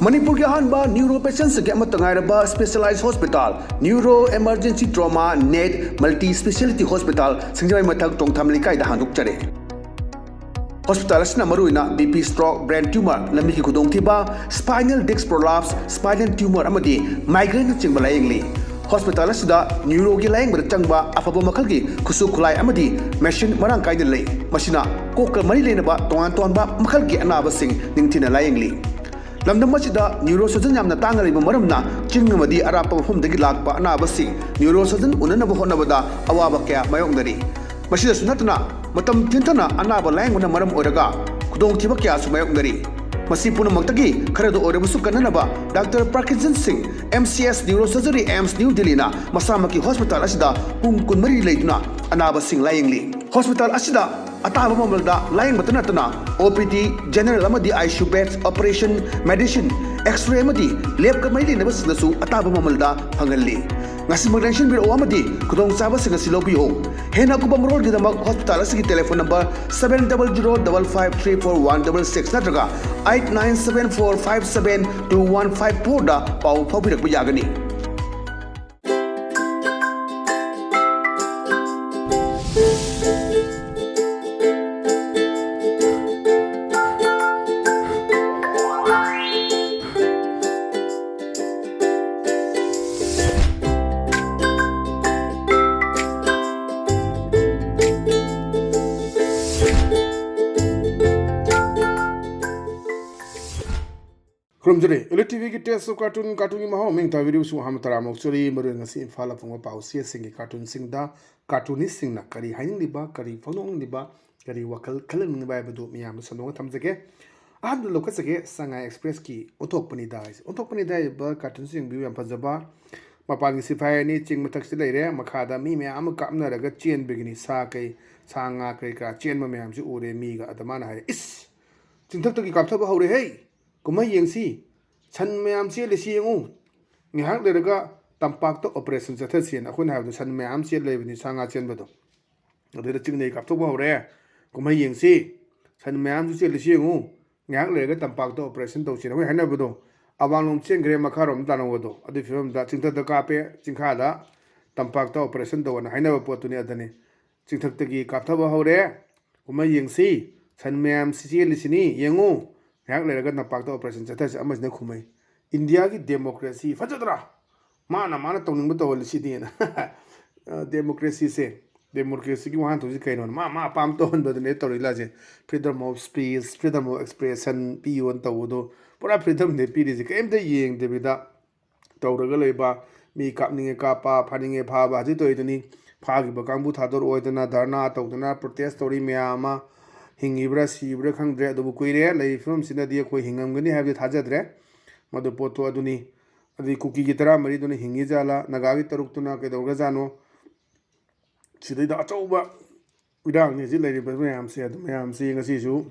Manipur ki ahanba neuro patients ke amat tangairaba specialized hospital neuro emergency trauma net multi speciality hospital singjai mathak tongtham likai da handuk chare hospital asna maruina BP stroke brain tumor lambi ki khudong thiba spinal disc prolapse spinal tumor amadi migraine chingba layengli hospital asida neuro ki layeng bar changba afaba makal ki khusu khulai amadi machine marang kaida lei masina kokal mari lenaba tongan tonba makal ki anaba sing ningthina layengli lamdam masida neurosurgeon yamna tangariba maramna chingmadi arapa mafumdagi lakpa anaba sing neurosurgeon unanaba honabada awaba kya mayongdari masida sunatna matam tintana anaba layengna maram oraga khudong thiba kya su mayongdari masi punamakdagi kharado orabusu kananaba Dr. Parkinson Singh MCS Neurosurgery AIMS New Delhi na masamaki hospital asida pung kunmari leituna anaba sing layengli hospital asida ataba mamalda layeng batana OPD general amadi ICU beds operation medicine x-ray amadi lab ka mai lena basnasu ataba mamalda phangalli ngasi magdenshin biro amadi kudong saba singa silobiyo hena kubam road gidamak hospital asigi telephone number 7005534166 natraga 8974572154 da pau phabirak yagani From today, ELITETV ki test of cartoon ki maho ming ta video su ham tara mok chori maru ngasi infala phongwa pau sia singi cartoon sing da cartoonist sing na kari haining liba kari phonong liba kari wakal khalang ni bai badu miyam sanong thamjage ahad lokasage Shanghai Express ki othok pani da ba cartoon sing view yam phajaba mapan gi sifai ni ching mathak si leire makhada mi me am kapna raga chen begini sa kai sanga kai ka chen ma miyam si ure mi ga adama na hai is chingthak to ki kaptha ba hore hey kumai yengsi san mayam che le siengu ngihak le daga tampak to operation chatha sian akhun ha san mayam che le bini sanga chen bado ade ching nei kap to ba hore kumai yengsi san mayam che le siengu ngihak le daga tampak to operation to sin akhun hana bado awalom chen gre makharom dano bado ade film da chingtha da ka pe chingkha da tampak to operation do na haina ba potu ni adane chingthak ta gi kap tha ba hore kumai yengsi san mayam che le sini yengu ngak le daga tampak to operation chatha se amas ne khumai India ki democracy fajadra mana tongning ba tawal si din democracy ki wahan to ji kainon ma pam to hon ba ne tori la je freedom of speech freedom of expression pi on tawdo pura freedom ne pi ri je kem de yeng de bida tawraga leiba mi kapninge ka pa phaninge pha ba ji to idani pha gi ba kangbu thador oidana dharna tawdana protest story mya hingibra sibra khangdre adu kuire lei film sina dia koi hingamgani habde thajadre madu poto aduni adi kuki gi tara mari duni hingi jala nagagi taruk tuna ke dorga jano sidai da achauba idang ni ji lei ba mayam se adu mayam se ngasi su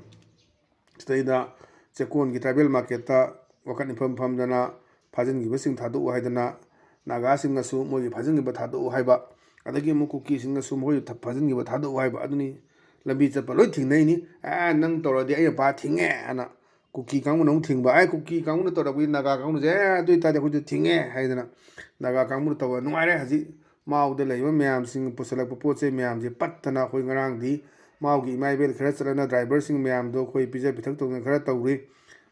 sidai da chekon gi tribal market ta wakan pham dana phajin gi basing thadu haidana naga sing asu moi gi phajin gi ba thadu haiba adagi mu kuki sing asu moi phajin gi ba thadu haiba aduni lambi chapa loi thingnai ni nang toradi ai ba thingge ana kuki kang nong thingba ai kuki kang na torabi naga kang je dui ta de khu thingge haidana naga kang mu to nuare haji mau de leiba myam sing pusalak po che myam je pattana khoi ngarang di mau gi mai bel khara chalana driver sing myam do khoi pija bithak to khara tawri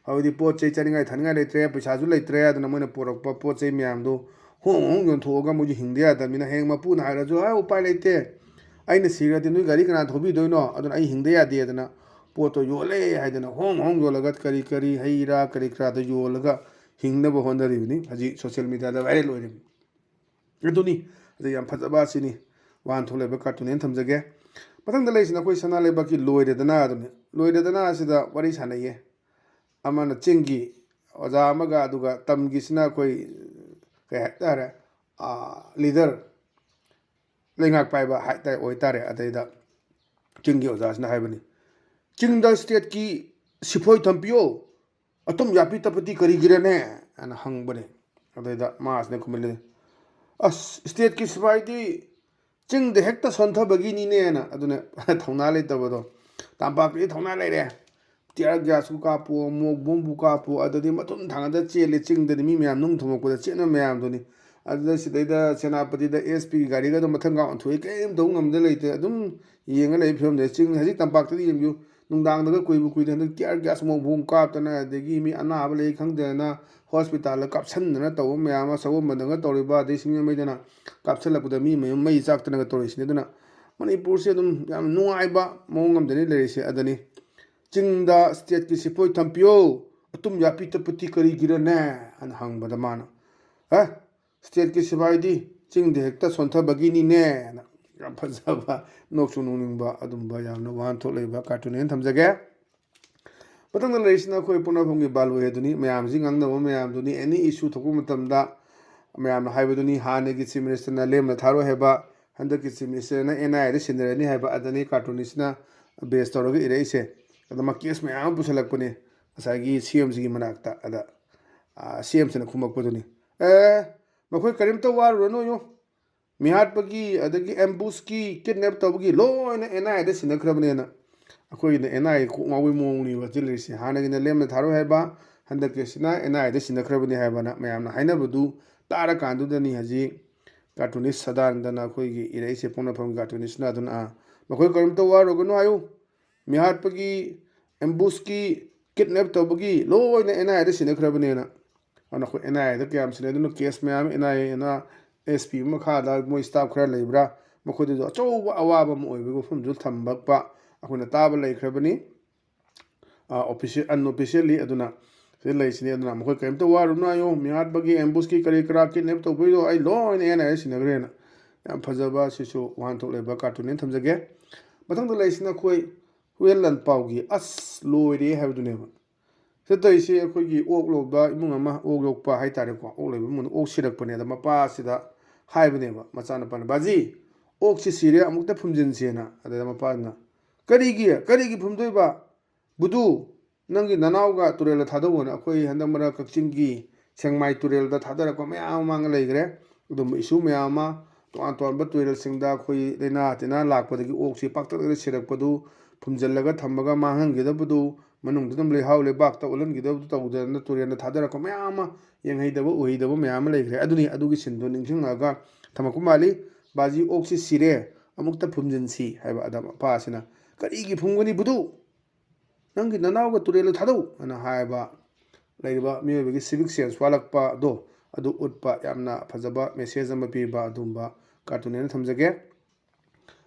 hawdi po che chaningai thaningai le tre paisa ju le tre adana moina porak po che myam do hong yon thoga mu ji hingdia da mina heng ma pu na ha ra jo ha upai leite aina sirati nui gari kana thobi doino aduna ai hingde ya de adana poto yole haidana hong yolaga kari haira kari kra da yolaga hingna bo hondari ni haji social media da viral oire aduni ade yam phajaba sini wan thole ba cartoon en thamjage patang da leisina koi sana le ba ki loire dana adune loire dana asida wari sanaye amana chingi oja amaga aduga tamgi sina koi ka tare leader lengak paiba haitai oitare adaida chinggi ojasna haibani chingda state ki sifoi thampio atom yapi tapati kari girane ana hangbane adaida mas ne kumile as state ki sifai di chingde hekta sontha bagi ni ne na adune thongna le tabado tampak ki thongna le re tear ꯒ꯭ꯌꯥꯁꯄꯨ ꯀꯥꯞꯄꯨ ꯃꯣꯛ ꯕꯣꯝꯕꯨ ꯀꯥꯞꯄꯨ ꯑꯗꯨꯗꯤ ꯃꯇꯨꯡ ꯊꯥꯡꯒꯠ ꯆꯦꯜꯂꯦ ꯆꯤꯡꯗꯗꯤ ꯃꯤ ꯃꯌꯥꯝ ꯅꯨꯡ ꯊꯣꯝꯃꯛꯄꯗ ꯆꯦꯟꯕ ꯃꯌꯥꯝꯗꯨꯅꯤ ꯑꯗꯨꯗ ꯁꯤꯗꯩꯗ ꯁꯦꯅꯥꯄꯇꯤꯗ ꯑꯦꯁ.ꯄꯤꯒꯤ ꯒꯥꯔꯤꯒꯗꯣ ꯃꯊꯪꯒ ꯑꯣꯟꯊꯣꯛꯏ ꯀꯔꯤꯝ ꯇꯧꯕ ꯉꯝꯗ ꯂꯩꯇꯦ ꯑꯗꯨꯝ ꯌꯦꯡꯉ ꯂꯩ ꯐꯤꯕꯝꯗ ꯆꯤꯡ ꯍꯧꯖꯤꯛ ꯇꯝꯄꯥꯛꯇꯗꯤ ꯌꯦꯡꯕꯤꯌꯨ ꯅꯨꯡꯗꯥꯡꯗꯒ ꯀꯨꯏꯗꯦ ꯍꯟꯗꯛ ꯇꯤꯌꯥꯔ ꯒ꯭ꯌꯥꯁ ꯃꯣꯛ ꯕꯣꯝ ꯀꯥꯞꯇꯅ ꯑꯗꯒꯤ ꯃꯤ ꯑꯅꯥꯕ ꯂꯩ ꯈꯪꯗꯗꯅ ꯍꯣꯁꯄꯤꯇꯥꯜꯗ ꯀꯥꯞꯁꯤꯟꯗꯅ ꯇꯧꯕ ꯃꯌꯥꯝ ꯑꯃ ꯁꯒꯣꯜꯕꯟꯗꯒ ꯇꯧꯔꯤꯕ ꯑꯗꯩ ꯁꯤꯡꯖꯃꯩꯗꯅ ꯀꯥꯞꯁꯤꯜꯂꯛꯄꯗ ꯃꯤ ꯃꯌꯨꯝ ꯃꯩ ꯆꯥꯛꯇꯅꯒ ꯇꯧꯔꯤꯁꯤꯅꯤ ꯑꯗꯨꯅ ꯃꯅꯤꯄꯨꯔꯁꯦ ꯑꯗꯨꯝ ꯌꯥꯝ ꯅꯨꯡꯉꯥꯏꯕ ꯃꯑꯣꯡ ꯑꯃꯗꯅꯤ ꯂꯩꯔꯤꯁꯦ ꯑꯗꯨꯅꯤ ꯆꯤꯡꯗ ꯁ꯭ꯇꯦꯠꯀꯤ ꯁꯤꯄꯣꯏ ꯊꯝꯕꯤꯌꯣ ꯑꯇꯨꯝ ꯌꯥꯄꯤ ꯇꯞꯄꯇꯤ ꯀꯔꯤꯒꯤꯔꯅꯦ ꯍꯥꯏꯅ ꯍꯪꯕꯗ ꯃꯥꯅ ꯁ꯭ꯇꯦꯠꯀꯤ ꯁꯤꯐꯥꯏꯗꯤ ꯆꯤꯡꯗ ꯍꯦꯛꯇ ꯁꯣꯟꯊꯕꯒꯤꯅꯤꯅꯦ ꯌꯥꯝ ꯐꯖꯕ ꯅꯣꯛꯁꯨ ꯅꯣꯛꯅꯤꯡꯕ ꯑꯗꯨꯝꯕ ꯌꯥꯝꯅ ꯋꯥꯍꯟꯊꯣꯛ ꯂꯩꯕ ꯀꯥꯔꯇꯨꯟ ꯍꯦꯟꯅ ꯊꯝꯖꯒꯦ ꯃꯊꯪꯗ ꯂꯩꯔꯤꯁꯤꯅ ꯑꯩꯈꯣꯏ ꯄꯣꯛꯅꯐꯝꯒꯤ ꯕꯥꯂꯣꯏ ꯑꯗꯨꯅꯤ ꯃꯌꯥꯝꯁꯤ ꯉꯥꯡꯅꯕ ꯃꯌꯥꯝꯗꯨꯅꯤ ꯑꯦꯅꯤ ꯏꯁꯨ ꯊꯣꯛꯄ ꯃꯇꯝꯗ ꯃꯌꯥꯝꯅ ꯍꯥꯏꯕꯗꯨꯅꯤ ꯍꯥꯟꯅꯒꯤ ꯆꯤꯐ ꯃꯤꯅꯤꯁꯇꯔꯅ ꯂꯦꯝꯅ ꯊꯥꯔꯣꯏ ꯍꯥꯏꯕ ꯍꯟꯗꯛꯀꯤ ꯆꯤꯐ ꯃꯤꯅꯤꯁꯇꯔꯅ ꯑꯦꯟ.ꯑꯥꯏ.ꯑꯦꯗ ꯁꯤꯟꯅꯔꯅꯤ ꯍꯥꯏꯕ ꯑꯗꯨꯅꯤ ꯀꯥꯔꯇꯨꯟꯅꯤꯁꯤꯅ ꯕꯦꯁ ꯇꯧꯔꯒ ꯏꯔꯛꯏꯁꯦ ꯑꯗ ꯀꯦꯁ ꯃꯌꯥꯝ ꯑꯃ ꯄꯨꯁꯜꯂꯛꯄꯅꯤ ꯉꯁꯥꯏꯒꯤ ꯁꯤ.ꯑꯦꯝꯁꯤꯒꯤ ꯃꯅꯥꯛꯇ ꯑꯗ ꯁꯤ.ꯑꯦꯝꯁꯤꯅ ꯈꯨꯝꯃꯛꯄꯗꯨꯅꯤ ꯃꯈꯣꯏ ꯀꯔꯤꯝꯇ ꯋꯥꯔꯨꯔꯅꯨ ꯃꯤꯍꯥꯠꯄꯒꯤ ꯑꯗꯒꯤ ꯑꯦꯝꯕꯨꯁꯀꯤ ꯀꯤꯗꯅꯦꯞ ꯇꯧꯕꯒꯤ ꯂꯣꯏꯅ ꯑꯦꯟ.ꯑꯥꯏ.ꯑꯦꯗ ꯁꯤꯟꯅꯈ꯭ꯔꯕꯅꯦꯅ ꯑꯩꯈꯣꯏꯒꯤꯅ ꯑꯦꯟ.ꯑꯥꯏ.ꯑꯦ ꯀꯣꯛ ꯉꯥꯎꯕꯩ ꯃꯑꯣꯡꯅꯤꯕ ꯆꯤꯜꯂꯤꯁꯦ ꯍꯥꯟꯅꯒꯤꯅ ꯂꯦꯝꯅ ꯊꯥꯔꯣꯏ ꯍꯥꯏꯕ ꯍꯟꯗꯛꯀꯤꯁꯤꯅ ꯑꯦꯟ.ꯑꯥꯏ.ꯑꯦꯗ ꯁꯤꯟꯅꯈ꯭ꯔꯕꯅꯤ ꯍꯥꯏꯕꯅ ꯃꯌꯥꯝꯅ ꯍꯥꯏꯅꯕꯗꯨ ꯇꯥꯔꯀꯥꯟꯗꯨꯗꯅꯤ ꯍꯧꯖꯤꯛ ꯀꯥꯔꯇꯨꯅꯤꯁ ꯁꯗꯥꯅꯟꯗꯅ ꯑꯩꯈꯣꯏꯒꯤ ꯏꯔꯛꯏꯁꯦ ꯄꯣꯛꯅꯐꯝꯒꯤ ꯀꯥꯔꯇꯨꯅꯤꯁꯅ ꯑꯗꯨꯅ ꯃꯈꯣꯏ ꯀꯔꯤꯝꯇ ꯋꯥꯔꯨꯒꯅꯨ ꯍꯥꯏꯌꯨ ꯃꯤꯍꯥꯠꯄꯒꯤ ꯑꯦꯝꯕꯨꯁꯀꯤ ꯀꯤꯗꯅꯦꯞ ꯇꯧꯕꯒꯤ ꯂꯣꯏꯅ ꯑꯦꯟ.ꯑꯥꯏ.ꯑꯦꯗ ꯁꯤꯟꯅꯈ꯭ꯔꯕꯅꯦꯅ ꯑꯗꯨꯅ ꯑꯩꯈꯣꯏ ꯑꯦꯟ.ꯑꯥꯏ.ꯑꯦꯗ ꯀꯌꯥꯝ ꯁꯤꯟꯅꯩ ꯑꯗꯨꯅ ꯀꯦꯁ ꯃꯌꯥꯝ ꯑꯦꯟ.ꯑꯥꯏ.ꯑꯦꯅ ꯑꯦꯁ.ꯄꯤ ꯃꯈꯥꯗ ꯃꯣꯏ ꯁ꯭ꯇꯥꯐ ꯈꯔ ꯂꯩꯕ꯭ꯔꯥ ꯃꯈꯣꯏꯗꯁꯨ ꯑꯆꯧꯕ ꯑꯋꯥꯕ ꯑꯃ ꯑꯣꯏꯕꯒꯤ ꯋꯥꯐꯝꯁꯨ ꯊꯝꯃꯛꯄ ꯑꯩꯈꯣꯏꯅ ꯇꯥꯕ ꯂꯩꯈ꯭ꯔꯕꯅꯤ ꯑꯟꯑꯣꯐꯤꯁꯤꯌꯦꯜꯂꯤ ꯑꯗꯨꯅ ꯁꯤꯗ ꯂꯩꯁꯤꯅꯤ ꯑꯗꯨꯅ ꯃꯈꯣꯏ ꯀꯔꯤꯝꯇ ꯋꯥꯔꯨꯅꯨ ꯍꯥꯏꯌꯨ ꯃꯤꯍꯥꯠꯄꯒꯤ ꯑꯦꯝꯕꯨꯁꯀꯤ ꯀꯔꯤ ꯀꯔꯥ ꯀꯤꯗꯅꯦꯞ ꯇꯧꯕꯒꯤꯗꯣ ꯑꯩ ꯂꯣꯏꯅ ꯑꯦꯟ.ꯑꯥꯏ.ꯑꯦꯗ ꯁꯤꯟꯅꯈ꯭ꯔꯦꯅ ꯌꯥꯝ ꯐꯖꯕ ꯁꯤꯁꯨ ꯋꯥꯍꯟꯊꯣꯛ ꯂꯩꯕ ꯀꯥꯔꯇꯨꯟꯅꯦꯅ ꯊꯝꯖꯒꯦ ꯃꯊꯪꯗ ꯂꯩꯔꯤꯁꯤꯅ ꯑꯩꯈꯣই ꯍꯨꯏꯌꯦꯟ ꯂꯟꯄꯥꯎꯒꯤ ꯑꯁ ꯂꯣꯏꯔꯦ ꯍꯥꯏꯕꯗꯨꯅꯦꯕ ꯁꯤꯗ ꯇꯧꯔꯤꯁꯦ ꯑꯩꯈꯣꯏꯒꯤ ꯑꯣꯛ ꯂꯣꯏꯕ ꯏꯃꯨꯡ ꯑꯃ ꯑꯣꯛ ꯌꯣꯛꯄ ꯍꯥꯏꯇꯥꯔꯦꯀꯣ ꯑꯣꯛ ꯂꯣꯏꯕ ꯏꯃꯨꯡꯗ ꯑꯣꯛ ꯁꯤꯔꯛꯄꯅꯦ ꯑꯗ ꯃꯄꯥꯁꯤꯗ ꯍꯥꯏꯕꯅꯦꯕ ꯃꯆꯥꯅꯨꯄꯥꯅ ꯕꯥꯖꯤ ꯑꯣꯛꯁꯤ ꯁꯤꯔꯦ ꯑꯃꯨꯛꯇ ꯐꯨꯝꯖꯤꯟꯁꯦꯅ ꯑꯗꯩꯗ ꯃꯄꯥꯁꯤꯅ ꯀꯔꯤꯒꯤ ꯐꯨꯝꯗꯣꯏꯕ ꯕꯨꯗꯨ ꯅꯪꯒꯤ ꯅꯅꯥꯎꯒ ꯇꯨꯔꯦꯜꯗ ꯊꯥꯗꯧꯑꯣꯅ ꯑꯩꯈꯣꯏ ꯍꯟꯗꯛ ꯃꯔꯛ ꯀꯛꯆꯤꯡꯒꯤ ꯁꯦꯡꯃꯥꯏ ꯇꯨꯔꯦꯜꯗ ꯊꯥꯗꯔꯛꯄ ꯃꯌꯥꯝ ꯑꯃ ꯃꯥꯡꯉ ꯂꯩꯈ꯭ꯔꯦ ꯑꯗꯨꯝꯕ ꯏꯁꯨ ꯃꯌꯥꯝ ꯑꯃ ꯇꯣꯉꯥꯟ ꯇꯣꯉꯥꯟꯕ ꯇꯨꯔꯦꯜꯁꯤꯡꯗ ꯑꯩꯈꯣꯏ ꯂꯩꯅꯥ ꯇꯤꯟꯅꯥ ꯂꯥꯛꯄꯗꯒꯤ ꯑꯣꯛꯁꯤ ꯄꯥꯛꯇꯛꯅꯅ ꯁꯤꯔꯛꯄꯗꯨ ꯐꯨꯝꯖꯤꯜꯂꯒ ꯊꯝꯃꯒ ꯃꯥꯡꯍꯟꯒꯗꯕꯗꯨ ꯃꯅꯨꯡꯗ ꯑꯗꯨꯝ ꯂꯩꯍꯥꯎ ꯂꯩꯕꯥꯛꯇ ꯑꯣꯜꯍꯟꯒꯗꯕꯗꯨ ꯇꯧꯗꯅ ꯇꯨꯔꯦꯜꯗ ꯊꯥꯗꯔꯛꯄ ꯃꯌꯥꯝ ꯑꯃ ꯌꯦꯡꯍꯩꯗꯕ ꯎꯍꯩꯗꯕ ꯃꯌꯥꯝ ꯑꯃ ꯂꯩꯈ꯭ꯔꯦ ꯑꯗꯨꯒꯤ ꯁꯤꯟꯗꯣ ꯅꯤꯡꯁꯤꯡꯉꯛꯑꯒ ꯊꯝꯃꯛꯄ ꯃꯥꯜꯂꯤ ꯕꯥꯖꯤ ꯑꯣꯛꯁꯤ ꯁꯤꯔꯦ ꯑꯃꯨꯛꯇ ꯐꯨꯝꯖꯤꯟꯁꯤ ꯍꯥꯏꯕ ꯑꯗ ꯃꯄꯥꯁꯤꯅ ꯀꯔꯤꯒꯤ ꯐꯨꯝꯒꯅꯤ ꯕꯨꯗꯨ ꯅꯪꯒꯤ ꯅꯅꯥꯎꯒ ꯇꯨꯔꯦꯜꯗ ꯊꯥꯗꯧ ꯑꯅ ꯍꯥꯏꯕ ꯂꯩꯔꯤꯕ ꯃꯤꯑꯣꯏꯕꯒꯤ ꯁꯤꯚꯤꯛ ꯁꯦꯟꯁ ꯋꯥꯠꯂꯛꯄꯗꯣ ꯑꯗꯨ ꯎꯠꯄ ꯌꯥꯝꯅ ꯐꯖꯕ ꯃꯦꯁꯦꯖ ꯑꯃ ꯄꯤꯕ ꯑꯗꯨꯒꯨꯝꯕ ꯀꯥꯔꯇꯨꯟꯅꯦꯅ ꯊꯝꯖꯒꯦ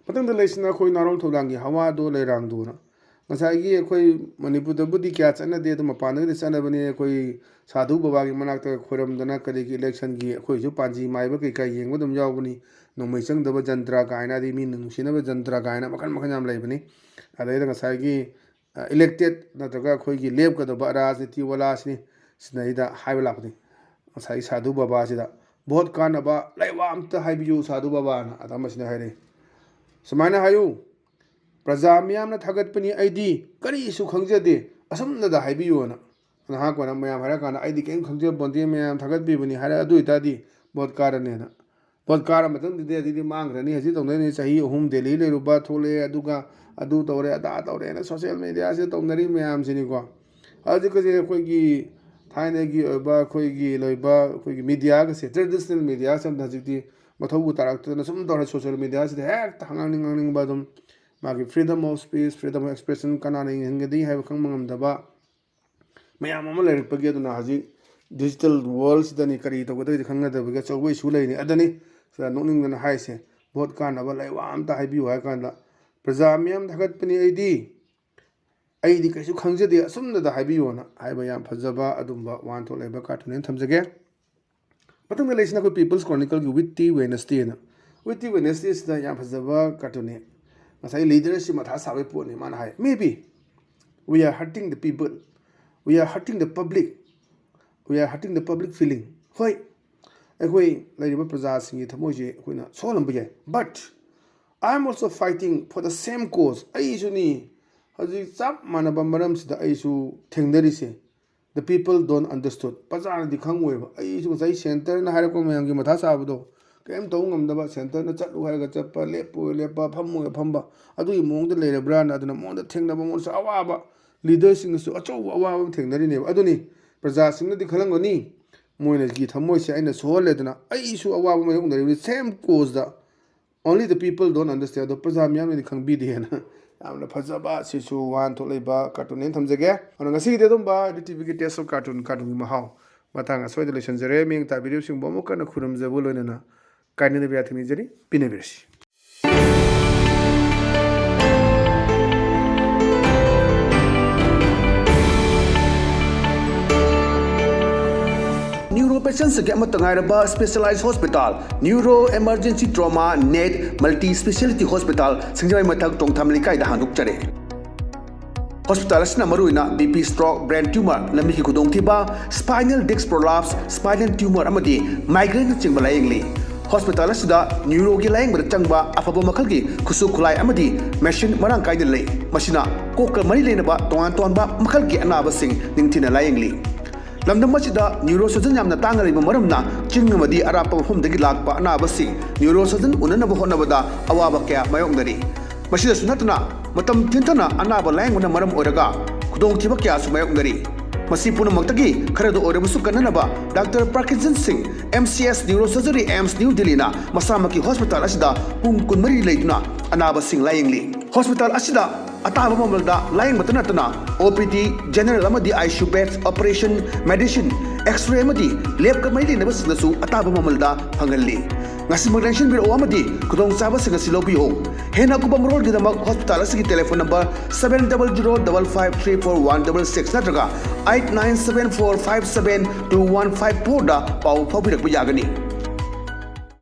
ꯃꯊꯪꯗ ꯂꯩꯁꯤꯅ ꯑꯩꯈꯣꯏ ꯅꯥꯔꯣꯡ ꯊꯧꯗꯥꯡꯒꯤ ꯍꯋꯥꯗꯣ ꯂꯩꯔꯥꯡꯗꯣꯅ ꯉꯁꯥꯏꯒꯤ ꯑꯩꯈꯣꯏ ꯃꯅꯤꯄꯨꯔꯗꯕꯨꯗꯤ ꯀꯌꯥ ꯆꯠꯅꯗꯦ ꯑꯗꯨ ꯃꯄꯥꯟꯗꯒꯗꯤ ꯆꯠꯅꯕꯅꯤ ꯑꯩꯈꯣꯏ ꯁꯥꯙꯨ ꯕꯕꯥꯒꯤ ꯃꯅꯥꯛꯇ ꯈꯣꯏꯔꯝꯗꯅ ꯀꯔꯤꯒꯤ ꯏꯂꯦꯛꯁꯟꯒꯤ ꯑꯩꯈꯣꯏꯁꯨ ꯄꯥꯟꯖꯤ ꯃꯥꯏꯕ ꯀꯩꯀꯥ ꯌꯦꯡꯕ ꯑꯗꯨꯝ ꯌꯥꯎꯕꯅꯤ ꯅꯣꯡꯃꯩ ꯆꯪꯗꯕ ꯖꯟꯇ꯭ꯔ ꯀꯥꯏꯅ ꯑꯗꯩ ꯃꯤꯅ ꯅꯨꯡꯁꯤꯅꯕ ꯖꯟꯇ꯭ꯔ ꯀꯥꯏꯅ ꯃꯈꯜ ꯃꯈꯜ ꯌꯥꯝ ꯂꯩꯕꯅꯤ ꯑꯗꯩꯗ ꯉꯁꯥꯏꯒꯤ ꯏꯂꯦꯛꯇꯦꯠ ꯅꯠꯇ꯭ꯔꯒ ꯑꯩꯈꯣꯏꯒꯤ ꯂꯦꯞꯀꯗꯕ ꯔꯥꯖꯅꯤꯇꯤ ꯋꯥꯂꯥꯁꯤꯅꯤ ꯁꯤꯗꯩꯗ ꯍꯥꯏꯕ ꯂꯥꯛꯄꯅꯤ ꯉꯁꯥꯏꯒꯤ ꯁꯥꯙꯨ ꯕꯕꯥꯁꯤꯗ ꯚꯣꯠ ꯀꯥꯟꯅꯕ ꯂꯩꯋꯥ ꯑꯝꯇ ꯍꯥꯏꯕꯤꯌꯨ ꯁꯥꯙꯨ ꯕꯕꯥꯅ ꯑꯗ ꯑꯃꯁꯤꯅ ꯍꯥꯏꯔꯛꯏ ꯁꯨꯃꯥꯏꯅ ꯍꯥꯏꯌꯨ ꯄ꯭ꯔꯖꯥ ꯃꯤꯌꯥꯝꯅ ꯊꯥꯒꯠꯄꯅꯤ ꯑꯩꯗꯤ ꯀꯔꯤꯁꯨ ꯈꯪꯖꯗꯦ ꯑꯁꯨꯝꯅꯗ ꯍꯥꯏꯕꯤꯌꯨꯅ ꯅꯍꯥꯛ ꯀꯣꯟꯅ ꯃꯌꯥꯝ ꯍꯥꯏꯔꯀꯥꯟꯗ ꯑꯩꯗꯤ ꯀꯔꯤꯝ ꯈꯪꯖꯕꯣꯟꯇꯦ ꯃꯌꯥꯝ ꯊꯥꯒꯠꯄꯤꯕꯅꯤ ꯍꯥꯏꯔꯦ ꯑꯗꯨ ꯑꯣꯏꯇꯥꯔꯗꯤ ꯚꯣꯠ ꯀꯥꯔꯅꯦꯅ ꯚꯣꯠ ꯀꯥꯔ ꯃꯇꯨꯡꯗꯗꯤ ꯑꯗꯨꯗꯤ ꯃꯥꯡꯈ꯭ꯔꯅꯤ ꯍꯧꯖꯤꯛ ꯇꯧꯅꯔꯤꯅꯤ ꯆꯍꯤ 3 ꯗꯦꯜꯂꯤ ꯂꯩꯔꯨꯕ ꯊꯣꯛꯂꯛꯑꯦ ꯑꯗꯨꯒ ꯑꯗꯨ ꯇꯧꯔꯦ ꯑꯗꯥ ꯇꯧꯔꯦꯅ ꯁꯣꯁꯤꯌꯦꯜ ꯃꯦꯗꯤꯌꯥꯁꯤꯗ ꯇꯧꯅꯔꯤ ꯃꯌꯥꯝꯁꯤꯅꯤꯀꯣ ꯍꯧꯖꯤꯛꯀꯁꯦ ꯑꯩꯈꯣꯏꯒꯤ ꯊꯥꯏꯅꯒꯤ ꯑꯣꯏꯕ ꯑꯩꯈꯣꯏꯒꯤ ꯂꯩꯕ ꯑꯩꯈꯣꯏꯒꯤ ꯃꯤꯗꯤꯌꯥꯒꯁꯦ ꯇ꯭ꯔꯦꯗꯤꯁꯅꯦꯜ ꯃꯤꯗꯤꯌꯥꯁꯦ ꯍꯧꯖꯤꯛꯇꯤ ꯃꯊꯧꯕꯨ ꯇꯥꯔꯛꯇꯗꯅ ꯁꯨꯝ ꯇꯧꯔꯦ ꯁꯣꯁꯤꯌꯦꯜ ꯃꯤꯗꯤꯌꯥꯁꯤꯗ ꯍꯦꯛꯇ ꯉꯥꯡꯅꯤꯡꯕ ꯑꯗꯨꯝ ꯃꯥꯒꯤ ꯐ꯭रीꯗꯝ ꯑꯣꯐ ꯁ꯭ꯄꯤꯆ ꯐ꯭रीꯗꯝ ꯑꯣꯐ ꯑꯦꯛꯁꯄ꯭ꯔꯦꯁꯟ ꯀꯅꯥꯅ ꯌꯦꯡꯍꯟꯒꯅꯤ ꯍꯥꯏꯕ ꯈꯪꯕ ꯉꯝꯗꯕ ꯃꯌꯥꯝ ꯑꯃ ꯂꯩꯔꯛꯄꯒꯤ ꯑꯗꯨꯅ ꯍꯧꯖꯤꯛ ꯗꯤꯖꯤꯇꯦꯜ ꯋꯥꯔꯜꯁꯤꯗꯅꯤ ꯀꯔꯤ ꯇꯧꯒꯗꯒꯦ ꯈꯪꯅꯗꯕꯒꯤ ꯑꯆꯧꯕ ꯏꯁꯨ ꯂꯩꯅꯤ ꯑꯗꯨꯅꯤ ꯁꯤꯗ ꯅꯣꯛꯅꯤꯡꯗꯅ ꯍꯥꯏꯁꯦ ꯚꯣꯠ ꯀꯥꯟꯅꯕ ꯂꯩꯋꯥ ꯑꯝꯇ ꯍꯥꯏꯕꯤꯌꯨ ꯍꯥꯏ ꯀꯥꯟꯗ ꯄ꯭ꯔꯖꯥ ꯃꯤꯌꯥꯝ ꯊꯥꯒꯠꯄꯅꯤ ꯑꯩꯗꯤ ꯀꯩꯁꯨ ꯈꯪꯖꯗꯦ ꯑꯁꯨꯝꯅꯗ ꯍꯥꯏꯕꯤꯌꯨꯅ ꯍꯥꯏꯕ ꯌꯥꯝ ꯐꯖꯕ ꯑꯗꯨꯝꯕ ꯋꯥꯍꯟꯊꯣꯛ ꯂꯩꯕ ꯀꯥꯔꯇꯨꯟꯅꯦꯅ ꯊꯝꯖꯒꯦ ꯃꯊꯪꯗ ꯂꯩꯁꯤꯅ ꯑꯩꯈꯣꯏ ꯄꯤꯄꯜꯁ ꯀ꯭ꯔꯣꯅꯤꯀꯜꯒꯤ ꯋꯤꯠꯇꯤ ꯋꯦꯅꯁꯗꯦꯅ ꯋꯤꯠꯇꯤ ꯋꯦꯅꯁꯗꯦꯁꯤꯗ ꯌꯥꯝ ꯐꯖꯕ ꯀꯥꯔꯇꯨꯟꯅꯦ ꯉꯁꯥꯏ ꯂꯤꯗꯔꯁꯤ ꯃꯊꯥ ꯁꯥꯕꯒꯤ ꯄꯣꯠꯅꯤ ꯃꯥꯅ ꯍꯥꯏ maybe we are hurting the people we are hurting the public we are hurting the public feeling ꯍꯣꯏ ꯑꯩꯈꯣꯏ ꯂꯩꯔꯤꯕ ꯄ꯭ꯔꯖꯥꯁꯤꯡꯒꯤ ꯊꯃꯣꯏꯁꯦ ꯑꯩꯈꯣꯏꯅ ꯁꯣꯛꯍꯜꯂꯝꯕ ꯌꯥꯏ but I am also fighting for the same cause ꯑꯩꯁꯨꯅꯤ ꯍꯧꯖꯤꯛ ꯆꯞ ꯃꯥꯟꯅꯕ ꯃꯔꯝꯁꯤꯗ ꯑꯩꯁꯨ ꯊꯦꯡꯅꯔꯤꯁꯦ the people don't understood ꯄ꯭ꯔꯖꯥꯅꯗꯤ ꯈꯪꯉꯣꯏꯕ ꯑꯩꯁꯨ ꯉꯁꯥꯏ ꯁꯦꯟꯇꯔꯅ ꯍꯥꯏꯔꯛꯄ ꯃꯌꯥꯝꯒꯤ ꯃꯊꯥ ꯁꯥꯕꯗꯣ ꯀꯔꯤꯝ ꯇꯧꯕ ꯉꯝꯗꯕ ꯁꯦꯟꯇꯔꯅ ꯆꯠꯂꯨ ꯍꯥꯏꯔꯒ ꯆꯠꯄ ꯂꯦꯞꯄꯨ ꯂꯦꯞꯄ ꯐꯝꯃꯨ ꯐꯝꯕ ꯑꯗꯨꯒꯤ ꯃꯑꯣꯡꯗ ꯂꯩꯔꯕ꯭ꯔꯥꯅ ꯑꯗꯨꯅ ꯃꯉꯣꯟꯗ ꯊꯦꯡꯅꯕ ꯃꯉꯣꯟꯗꯁꯨ ꯑꯋꯥꯕ लीडर्स अचौब अवाब थेंनरीने अदुनी प्रजासिंगनदि खलंगनी मोइना की थमोइसे अइना सोहलेदना अइसु अवाब मयोंगदरि सेम कोज दा only the people don't understand the प्रजा म्यामनि खंगबिदि हेना यामना फजबा सिसु वान थोलेबा कार्टून ने थमजगे अन ngasi de domba टीवी के टेस्ट ऑफ कार्टून कार्टून महाव मतंग सोइद लेसन जरे मिंग ता वीडियो सिंग बमो कन खुरम जबो लोइना काइने बिया थनि जरि पिने Birsi Neuro patients get matangayaraba specialized hospital, Neuro Emergency Trauma Net Multi Speciality Hospital, Singjay Matak Tongthamli Kai da Hanuk Chare. Hospital asna maruina BP stroke, brain tumor, lamiki kudongtiba, spinal disc prolapse, spinal tumor amadi, migraine chingba layingli. Hospital asida neuro gi laying bada changba afabo makal gi kusu kulai amadi machine marang kai de lay. Machina kokal mari lenaba tongan ba makal gi anaba sing ningtina layingli. Lamdam masida neurosurgeon yamna tangariba maramna chingamadi arapa mafumdagi lakpa anabasi neurosurgeon unanaba honabada awaba kya mayongdari masida sunatna matam tintana anaba lainguna maram oraga kudongthiba kya su mayongdari masi punamakdagi kharado orabusu kananaba Dr. Parkinson Singh MCS Neurosurgery AIMS New Delhi na masamaki hospital asida pung kunmari leituna anaba sing layingli hospital asida ataba mamalda laying matanatana OPD general amadi ICU beds operation medicine x-ray amadi lab ka mai lena basnasu ataba mamalda phangalli ngasi magrension biro amadi kudong saba singa silobiyo hena kubam road gidamak hospital asigi telephone number 7005534166 natraga 8974572154 da pau phabirak yagani